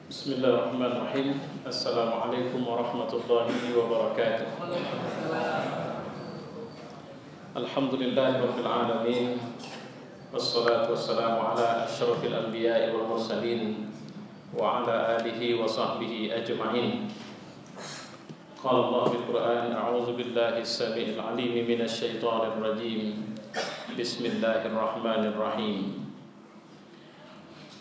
Bismillahirrahmanirrahim. Assalamualaikum warahmatullahi wabarakatuh. Alhamdulillahirabbil alamin. Wassalatu wassalamu ala asyrafil anbiya'i wal mursalin wa ala alihi wa sahbihi ajma'in. Qala Allah bil Qur'an, a'udzu billahi as-sami'il 'alim minasy syaithanir rajim. Bismillahirrahmanirrahim.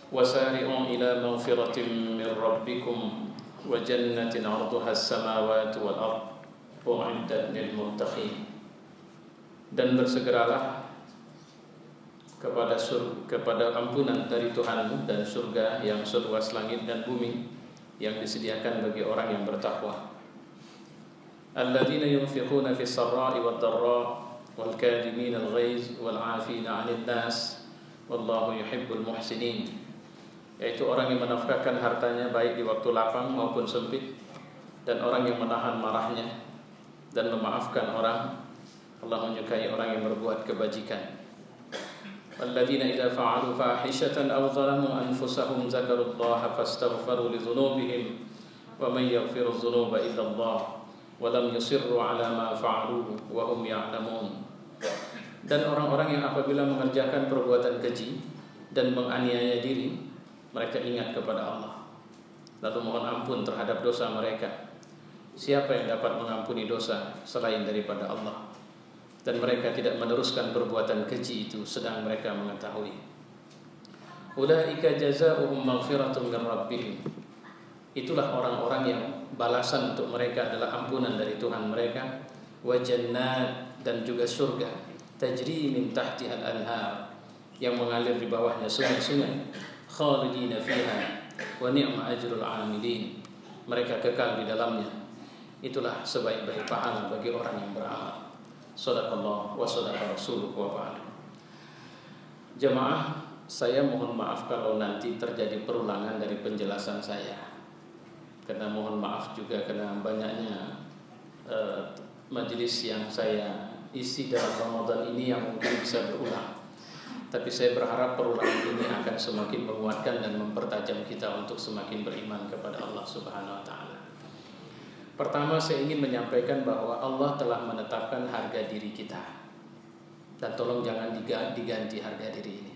Wasari'u ila maghfiratin min rabbikum wa jannatin 'arduha as-samawati wal ardh u'iddat lil muttaqin. Dan bersegeralah kepada ampunan dari Tuhanmu dan surga yang seluas langit dan bumi yang disediakan bagi orang yang bertakwa. Alladzina yunfiquna fis sarra'i wad dharra wal kadhimina al-ghaiz wal 'afina 'anil nas wallahu yuhibbul muhsinin. Yaitu orang yang menafkahkan hartanya baik di waktu lapang maupun sempit, dan orang yang menahan marahnya dan memaafkan orang. Allah menyukai orang yang berbuat kebajikan. Walladzina idza fa'alu fahishatan aw zalamu anfusahum dzakarullaha fastaghfiru lidzunubihim wa may yaghfiru dzunuba illa Allah wa lam yusirru 'ala ma fa'alu wa hum ya'lamun. Dan orang-orang yang apabila mengerjakan perbuatan keji dan menganiaya diri, mereka ingat kepada Allah, lalu mohon ampun terhadap dosa mereka. Siapa yang dapat mengampuni dosa selain daripada Allah? Dan mereka tidak meneruskan perbuatan keji itu sedang mereka mengetahui. Ulaika jazaohum maghfiratun min rabbihim. Itulah orang-orang yang balasan untuk mereka adalah ampunan dari Tuhan mereka. Wa jannat, dan juga surga, tajri min tahtihal anhar, yang mengalir di bawahnya sungai-sungai. Khalidina fiha wa ni'ma ajrul 'amilin. Mereka kekal di dalamnya. Itulah sebaik-baik pahala bagi orang yang beramal. Shadaqallah wa shadaqa rasuluhu wa ba'd. Jemaah, saya mohon maaf kalau nanti terjadi perulangan dari penjelasan saya. Karena mohon maaf juga karena banyaknya majelis yang saya isi dalam Ramadan ini yang mungkin bisa berulang. Tapi saya berharap perulangan ini akan semakin menguatkan dan mempertajam kita untuk semakin beriman kepada Allah Subhanahu wa ta'ala. Pertama, saya ingin menyampaikan bahwa Allah telah menetapkan harga diri kita. Dan tolong jangan diganti harga diri ini.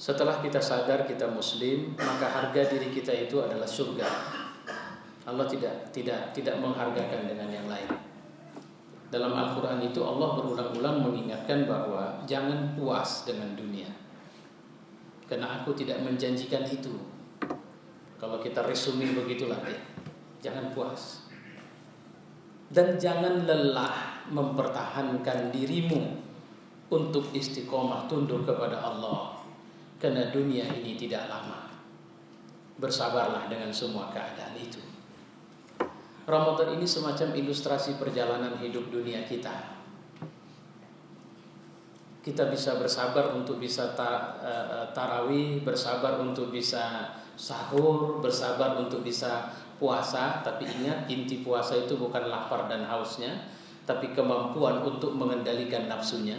Setelah kita sadar kita muslim, maka harga diri kita itu adalah surga. Allah tidak menghargakan dengan yang lain. Dalam Al-Quran itu Allah berulang-ulang mengingatkan bahwa jangan puas dengan dunia, karena aku tidak menjanjikan itu. Kalau kita resume begitulah ya, jangan puas. Dan jangan lelah mempertahankan dirimu untuk istiqomah tunduk kepada Allah, karena dunia ini tidak lama. Bersabarlah dengan semua keadaan itu. Ramadan ini semacam ilustrasi perjalanan hidup dunia kita. Kita bisa bersabar untuk bisa tarawih, bersabar untuk bisa sahur, bersabar untuk bisa puasa. Tapi ingat, inti puasa itu bukan lapar dan hausnya, tapi kemampuan untuk mengendalikan nafsunya.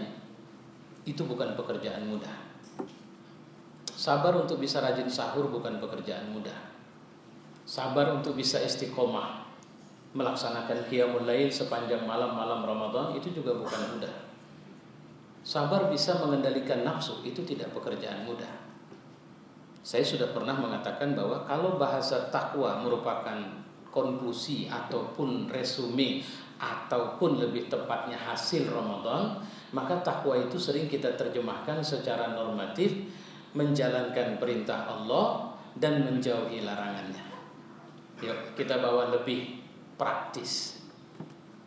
Itu bukan pekerjaan mudah. Sabar untuk bisa rajin sahur bukan pekerjaan mudah. Sabar untuk bisa istiqomah melaksanakan qiyamul lail sepanjang malam-malam Ramadan itu juga bukan mudah. Sabar bisa mengendalikan nafsu itu tidak pekerjaan mudah. Saya sudah pernah mengatakan bahwa kalau bahasa takwa merupakan konklusi ataupun resume ataupun lebih tepatnya hasil Ramadan, maka takwa itu sering kita terjemahkan secara normatif, menjalankan perintah Allah dan menjauhi larangannya. Yuk kita bawa lebih praktis.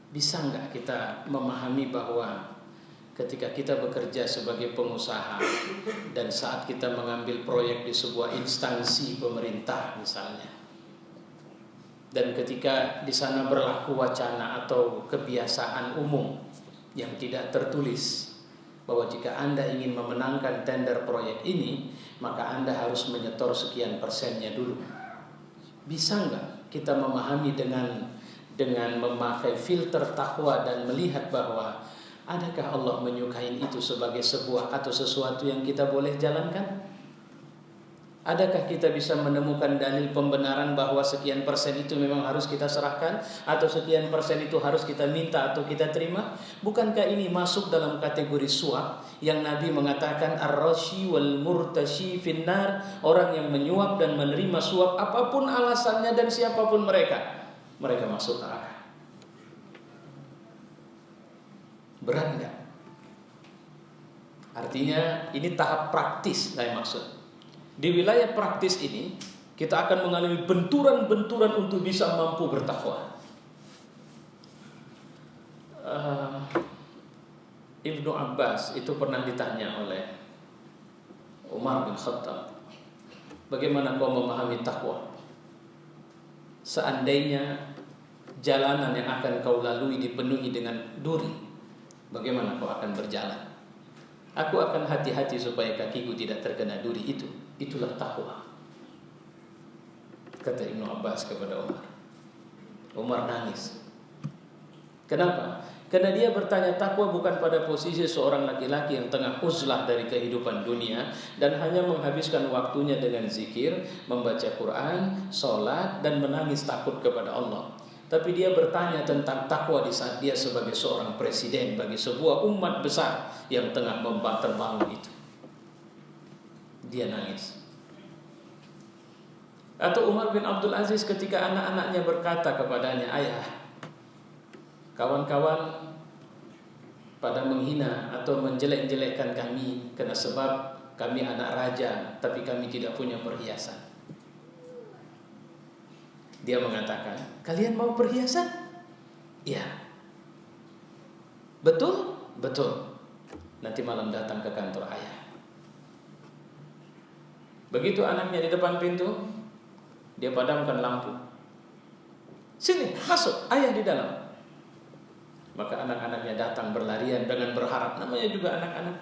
Bisa nggak kita memahami bahwa ketika kita bekerja sebagai pengusaha dan saat kita mengambil proyek di sebuah instansi pemerintah misalnya, dan ketika di sana berlaku wacana atau kebiasaan umum yang tidak tertulis bahwa jika Anda ingin memenangkan tender proyek ini, maka Anda harus menyetor sekian persennya dulu. Bisa nggak kita memahami dengan memakai filter takwa dan melihat bahwa adakah Allah menyukai itu sebagai sebuah atau sesuatu yang kita boleh jalankan? Adakah kita bisa menemukan dalil pembenaran bahwa sekian persen itu memang harus kita serahkan, atau sekian persen itu harus kita minta atau kita terima? Bukankah ini masuk dalam kategori suap yang Nabi mengatakan ar-rashi wal murtashi finnar, orang yang menyuap dan menerima suap apapun alasannya dan siapapun mereka masuk neraka. Berat enggak? Artinya ini tahap praktis saya maksud. Di wilayah praktis ini kita akan mengalami benturan-benturan untuk bisa mampu bertakwa. Ibnu Abbas itu pernah ditanya oleh Umar bin Khattab, bagaimana kau memahami takwa? Seandainya jalanan yang akan kau lalui dipenuhi dengan duri, bagaimana kau akan berjalan? Aku akan hati-hati supaya kakiku tidak terkena duri itu. Itulah takwa, kata Ibnu Abbas kepada Umar. Umar nangis. Kenapa? Karena dia bertanya takwa bukan pada posisi seorang laki-laki yang tengah uzlah dari kehidupan dunia dan hanya menghabiskan waktunya dengan zikir, membaca Quran, sholat, dan menangis takut kepada Allah. Tapi dia bertanya tentang takwa di saat dia sebagai seorang presiden bagi sebuah umat besar yang tengah terbangun itu. Dia nangis. Atau Umar bin Abdul Aziz ketika anak-anaknya berkata kepadanya, ayah, kawan-kawan pada menghina atau menjelek-jelekkan kami karena sebab kami anak raja tapi kami tidak punya perhiasan. Dia mengatakan, kalian mau perhiasan? Iya. Betul? Betul. Nanti malam datang ke kantor ayah. Begitu anaknya di depan pintu, dia padamkan lampu. Sini, masuk, ayah di dalam. Maka anak-anaknya datang berlarian dengan berharap, namanya juga anak-anak,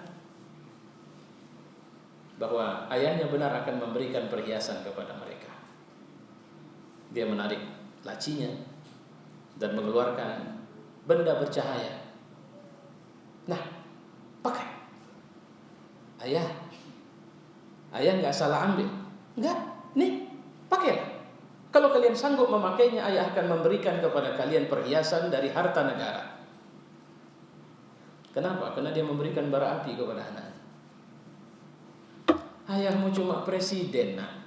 bahwa ayahnya benar akan memberikan perhiasan kepada mereka. Dia menarik lacinya dan mengeluarkan benda bercahaya. Nah, pakai. Ayah nggak salah ambil. Enggak, nih, pakai. Kalau kalian sanggup memakainya, ayah akan memberikan kepada kalian perhiasan dari harta negara. Kenapa? Karena dia memberikan bara api kepada anaknya. Ayahmu cuma presiden, nah.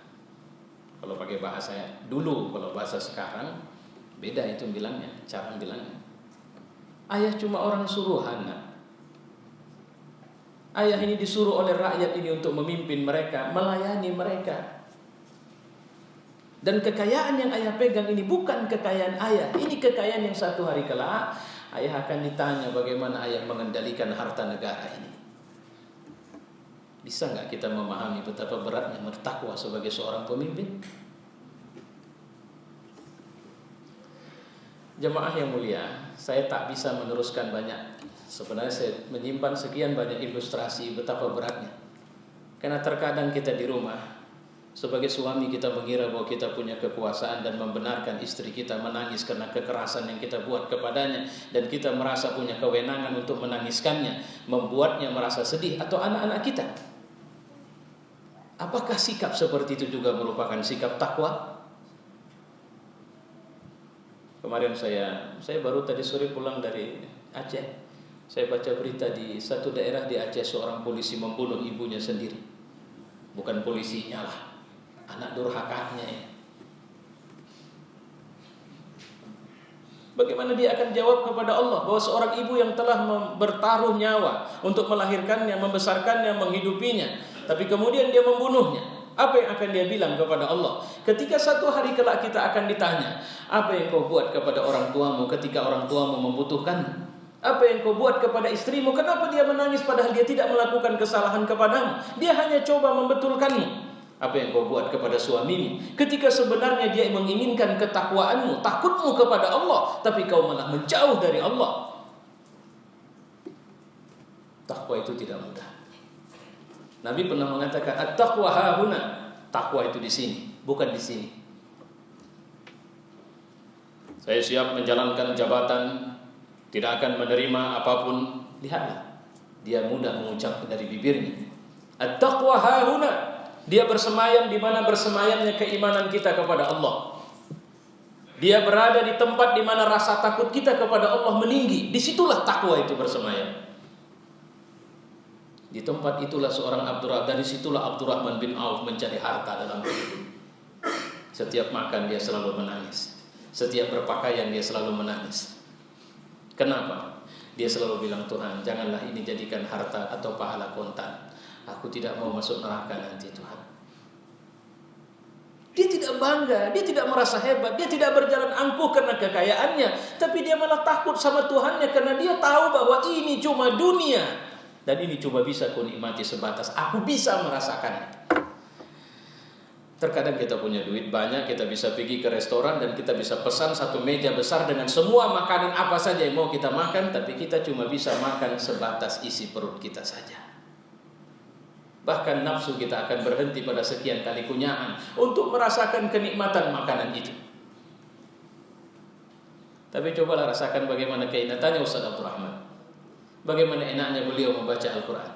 Kalau pakai bahasa dulu, kalau bahasa sekarang beda itu bilangnya, cara bilangnya. Ayah cuma orang suruhan, nah. Ayah ini disuruh oleh rakyat ini untuk memimpin mereka, melayani mereka. Dan kekayaan yang ayah pegang ini bukan kekayaan ayah. Ini kekayaan yang satu hari kelak ayah akan ditanya bagaimana ayah mengendalikan harta negara ini. Bisa nggak kita memahami betapa beratnya bertakwa sebagai seorang pemimpin? Jemaah yang mulia, saya tak bisa meneruskan banyak. Sebenarnya saya menyimpan sekian banyak ilustrasi betapa beratnya. Karena terkadang kita di rumah, sebagai suami kita mengira bahwa kita punya kekuasaan dan membenarkan istri kita menangis karena kekerasan yang kita buat kepadanya, dan kita merasa punya kewenangan untuk menangiskannya, membuatnya merasa sedih, atau anak-anak kita. Apakah sikap seperti itu juga merupakan sikap takwa? Kemarin saya baru tadi sore pulang dari Aceh. Saya baca berita di satu daerah di Aceh, seorang polisi membunuh ibunya sendiri. Bukan polisinya lah, anak durhakanya ya. Bagaimana dia akan jawab kepada Allah bahwa seorang ibu yang telah bertaruh nyawa untuk melahirkannya, membesarkannya, menghidupinya, tapi kemudian dia membunuhnya? Apa yang akan dia bilang kepada Allah? Ketika satu hari kelak kita akan ditanya, apa yang kau buat kepada orang tuamu ketika orang tuamu membutuhkanmu? Apa yang kau buat kepada istrimu? Kenapa dia menangis padahal dia tidak melakukan kesalahan kepadamu? Dia hanya coba membetulkanmu. Apa yang kau buat kepada suamimu ketika sebenarnya dia menginginkan ketakwaanmu, takutmu kepada Allah, tapi kau malah menjauh dari Allah? Takwa itu tidak mudah. Nabi pernah mengatakan, at-taqwa hahuna. Takwa itu di sini, bukan di sini. Saya siap menjalankan jabatan, tidak akan menerima apapun. Lihatlah, dia mudah mengucap dari bibirnya. At-taqwa hahuna. Dia bersemayam di mana bersemayamnya keimanan kita kepada Allah. Dia berada di tempat di mana rasa takut kita kepada Allah meninggi. Disitulah takwa itu bersemayam. Di tempat itulah dari situlah Abdurrahman bin Auf mencari harta dalam hidup. Setiap makan dia selalu menangis. Setiap berpakaian dia selalu menangis. Kenapa? Dia selalu bilang, Tuhan, janganlah ini jadikan harta atau pahala kontan. Aku tidak mau masuk neraka nanti, Tuhan. Dia tidak bangga, dia tidak merasa hebat, dia tidak berjalan angkuh karena kekayaannya, tapi dia malah takut sama Tuhannya karena dia tahu bahwa ini cuma dunia dan ini cuma bisa kunikmati sebatas aku bisa merasakannya. Terkadang kita punya duit banyak, kita bisa pergi ke restoran dan kita bisa pesan satu meja besar dengan semua makanan apa saja yang mau kita makan, tapi kita cuma bisa makan sebatas isi perut kita saja. Bahkan nafsu kita akan berhenti pada sekian kali kunyaan untuk merasakan kenikmatan makanan itu. Tapi cobalah rasakan bagaimana keindahannya Ustaz Abdurrahman. Bagaimana enaknya beliau membaca Al-Quran.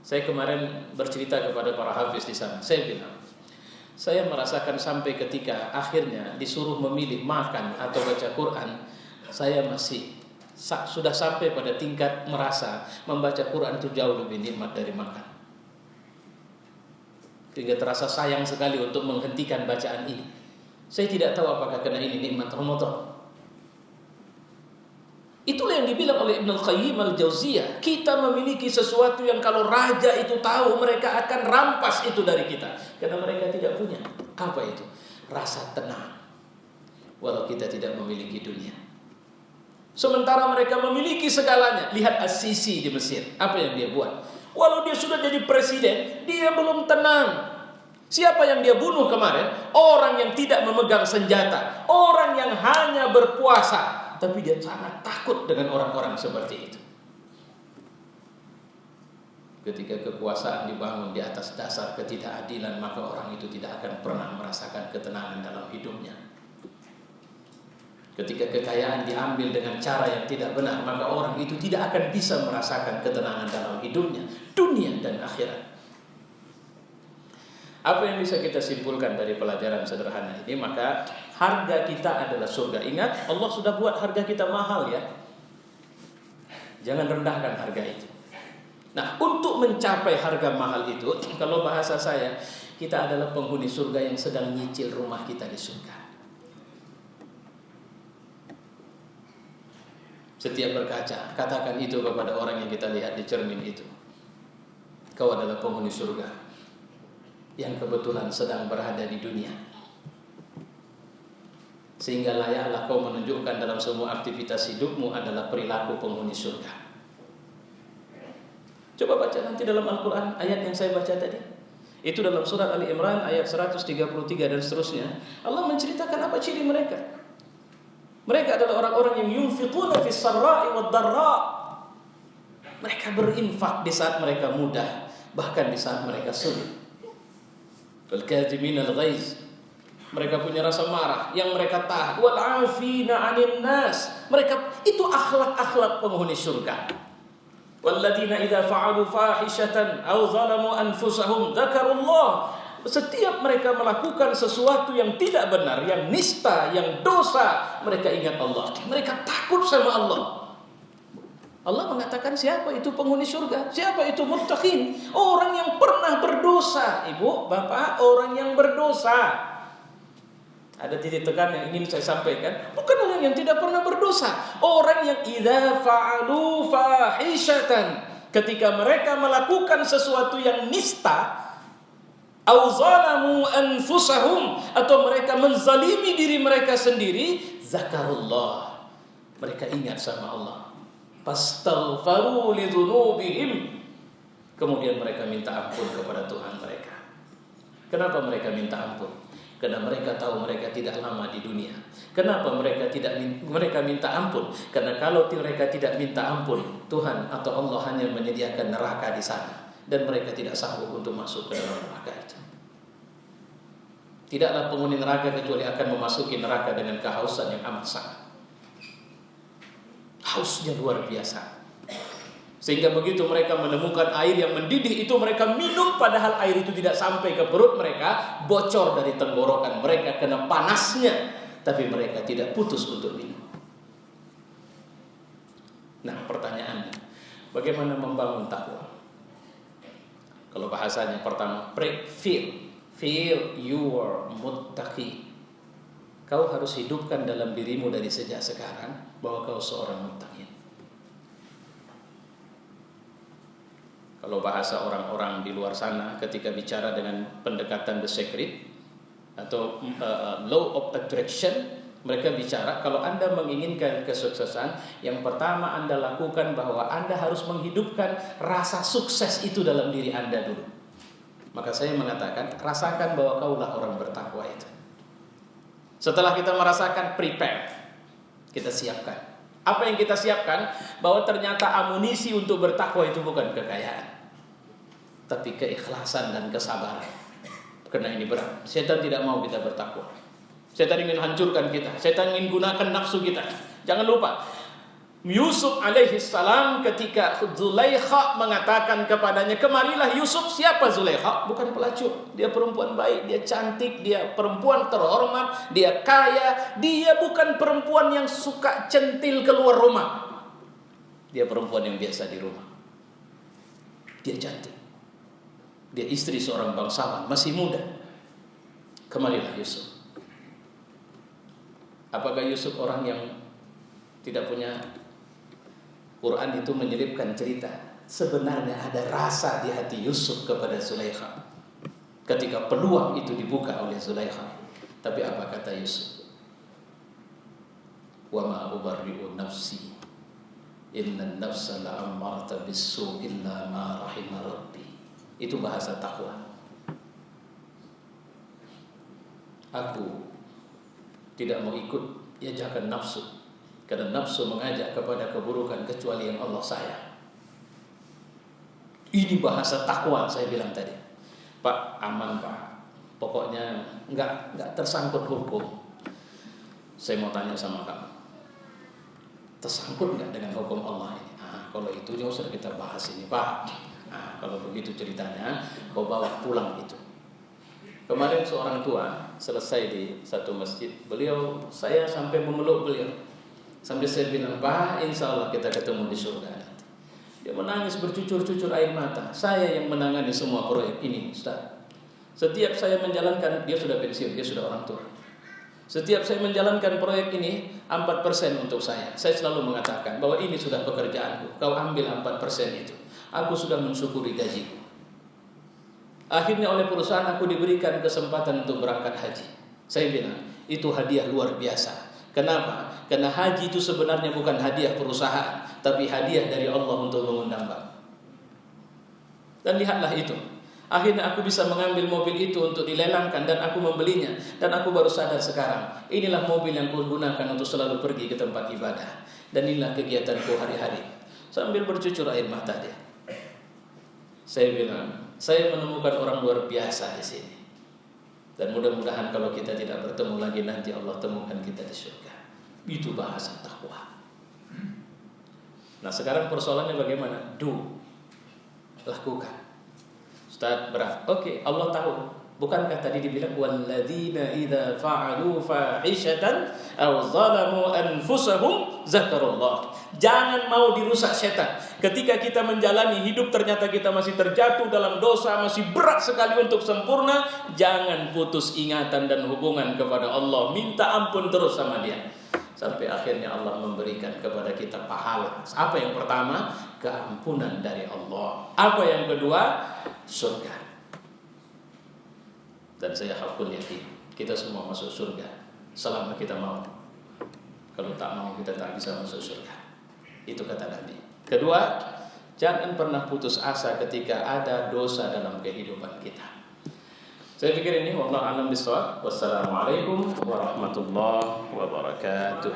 Saya kemarin bercerita kepada para hafiz di sana. Saya bilang, saya merasakan sampai ketika akhirnya disuruh memilih makan atau baca Quran, saya masih sudah sampai pada tingkat merasa membaca Quran itu jauh lebih nikmat dari makan. Sehingga terasa sayang sekali untuk menghentikan bacaan ini. Saya tidak tahu apakah karena ini nikmat Ramadan. Itulah yang dibilang oleh Ibnu Qayyim al-Jauziyah. Kita memiliki sesuatu yang kalau raja itu tahu, mereka akan rampas itu dari kita. Karena mereka tidak punya. Apa itu? Rasa tenang. Walau kita tidak memiliki dunia. Sementara mereka memiliki segalanya. Lihat As-Sisi di Mesir. Apa yang dia buat? Walau dia sudah jadi presiden, dia belum tenang. Siapa yang dia bunuh kemarin? Orang yang tidak memegang senjata. Orang yang hanya berpuasa. Tapi dia sangat takut dengan orang-orang seperti itu. Ketika kekuasaan dibangun di atas dasar ketidakadilan, maka orang itu tidak akan pernah merasakan ketenangan dalam hidupnya. Ketika kekayaan diambil dengan cara yang tidak benar, maka orang itu tidak akan bisa merasakan ketenangan dalam hidupnya, dunia dan akhirat. Apa yang bisa kita simpulkan dari pelajaran sederhana ini? Maka harga kita adalah surga. Ingat, Allah sudah buat harga kita mahal ya. Jangan rendahkan harga itu. Nah, untuk mencapai harga mahal itu, kalau bahasa saya, kita adalah penghuni surga yang sedang nyicil rumah kita di surga. Setiap berkaca, katakan itu kepada orang yang kita lihat di cermin itu. Kau adalah penghuni surga yang kebetulan sedang berada di dunia. Sehingga layaklah kau menunjukkan dalam semua aktivitas hidupmu adalah perilaku penghuni surga. Coba baca nanti dalam Al-Quran ayat yang saya baca tadi. Itu dalam surat Ali Imran ayat 133 dan seterusnya. Allah menceritakan apa ciri mereka. Mereka adalah orang-orang yang yunfiquna fis sarra'i wad dharra. Mereka berinfak di saat mereka mudah, bahkan di saat mereka sulit. Wal kadhimin al-ghaiz. Mereka punya rasa marah yang mereka tahan. Wal 'afina 'anil nas. Mereka itu akhlak-akhlak penghuni surga. Walladzina idza fa'alu fahishatan aw zalamu anfusahum dzakarullah. Setiap mereka melakukan sesuatu yang tidak benar, yang nista, yang dosa, mereka ingat Allah. Mereka takut sama Allah. Allah mengatakan siapa itu penghuni surga? Siapa itu muttaqin? Orang yang pernah berdosa. Ibu, bapak, orang yang berdosa. Ada titik tekan yang ingin saya sampaikan. Bukan orang yang tidak pernah berdosa. Orang yang idza fa'alu fahishatan. Ketika mereka melakukan sesuatu yang nista, au zalamu anfusahum, atau mereka menzalimi diri mereka sendiri, zakarullah, mereka ingat sama Allah, fastaghfaru lidzunubihim, kemudian mereka minta ampun kepada Tuhan mereka. Kenapa mereka minta ampun? Karena mereka tahu mereka tidak lama di dunia. Kenapa mereka minta ampun? Karena kalau mereka tidak minta ampun, Tuhan atau Allah hanya menyediakan neraka di sana. Dan mereka tidak sanggup untuk masuk ke dalam neraka itu. Tidaklah penghuni neraka kecuali akan memasuki neraka dengan kehausan yang amat sangat. Hausnya luar biasa. Sehingga begitu mereka menemukan air yang mendidih itu mereka minum, padahal air itu tidak sampai ke perut mereka, bocor dari tenggorokan mereka kena panasnya, tapi mereka tidak putus untuk minum. Nah, pertanyaannya, bagaimana membangun takwa? Kalau bahasanya pertama, feel your muttaqi. Kau harus hidupkan dalam dirimu dari sejak sekarang bahwa kau seorang muttaqin. Kalau bahasa orang-orang di luar sana ketika bicara dengan pendekatan the secret atau law of attraction, mereka bicara kalau Anda menginginkan kesuksesan, yang pertama Anda lakukan bahwa Anda harus menghidupkan rasa sukses itu dalam diri Anda dulu. Maka saya mengatakan, rasakan bahwa kaulah orang bertakwa itu. Setelah kita merasakan, prepare, kita siapkan. Apa yang kita siapkan? Bahwa ternyata amunisi untuk bertakwa itu bukan kekayaan, tapi keikhlasan dan kesabaran. Karena ini berat. Setan tidak mau kita bertakwa. Setan ingin hancurkan kita. Setan ingin gunakan nafsu kita. Jangan lupa, Yusuf alaihi salam ketika Zulaikha mengatakan kepadanya, kemarilah Yusuf. Siapa Zulaikha? Bukan pelacur. Dia perempuan baik, dia cantik, dia perempuan terhormat, dia kaya. Dia bukan perempuan yang suka centil keluar rumah. Dia perempuan yang biasa di rumah. Dia cantik. Dia istri seorang bangsawan, masih muda. Kemarilah Yusuf. Apakah Yusuf orang yang tidak punya? Quran itu menyelipkan cerita. Sebenarnya ada rasa di hati Yusuf kepada Zulaikha ketika peluang itu dibuka oleh Zulaikha. Tapi apa kata Yusuf? Wa ma ubarri'u nafsi inna nafsa la'ammarata bis-su' illa ma rahima rabbi. Itu bahasa takwa. Aku tidak mau ikut ajakan nafsu, karena nafsu mengajak kepada keburukan kecuali yang Allah sayang. Ini bahasa takwa saya bilang tadi. Pak, aman Pak. Pokoknya enggak tersangkut hukum. Saya mau tanya sama kamu. Tersangkut enggak dengan hukum Allah ini? Kalau itu jauh sudah kita bahas ini Pak. Kalau begitu ceritanya, kau bawa pulang itu. Kemarin seorang tua selesai di satu masjid, saya sampai memeluk beliau. Sampai saya bilang, Pak, insya Allah kita ketemu di surga. Dia menangis bercucur-cucur air mata. Saya yang menangani semua proyek ini, Ustaz. Setiap saya menjalankan, dia sudah pensiun, dia sudah orang tua. Setiap saya menjalankan proyek ini, 4% untuk saya. Saya selalu mengatakan bahwa ini sudah pekerjaanku. Kau ambil 4% itu. Aku sudah mensyukuri gajiku. Akhirnya oleh perusahaan aku diberikan kesempatan untuk berangkat haji. Saya bilang, itu hadiah luar biasa. Kenapa? Karena haji itu sebenarnya bukan hadiah perusahaan, tapi hadiah dari Allah untuk mengundang Bapak. Dan lihatlah itu. Akhirnya aku bisa mengambil mobil itu untuk dilelangkan dan aku membelinya. Dan aku baru sadar sekarang, inilah mobil yang kugunakan untuk selalu pergi ke tempat ibadah. Dan inilah kegiatanku hari-hari. Sambil bercucur air mata dia. Saya bilang, saya menemukan orang luar biasa di sini. Dan mudah-mudahan kalau kita tidak bertemu lagi nanti Allah temukan kita di surga. Itu bahasa takwa. Nah sekarang persoalannya bagaimana? Lakukan. Ustaz berat. Oke, Allah tahu. Bukankah tadi dibilang walladzina idza fa'alu fahishatan aw zalamu anfusahum zakarullah. Jangan mau dirusak setan. Ketika kita menjalani hidup ternyata kita masih terjatuh dalam dosa, masih berat sekali untuk sempurna, jangan putus ingatan dan hubungan kepada Allah. Minta ampun terus sama Dia. Sampai akhirnya Allah memberikan kepada kita pahala. Apa yang pertama? Keampunan dari Allah. Apa yang kedua? Surga. Dan saya hakul yakin kita semua masuk surga selama kita mau. Kalau tak mau kita tak bisa masuk surga. Itu kata Nabi. Kedua, jangan pernah putus asa ketika ada dosa dalam kehidupan kita. Saya pikir ini wallahu a'lam bishawab. Wassalamualaikum warahmatullahi wabarakatuh.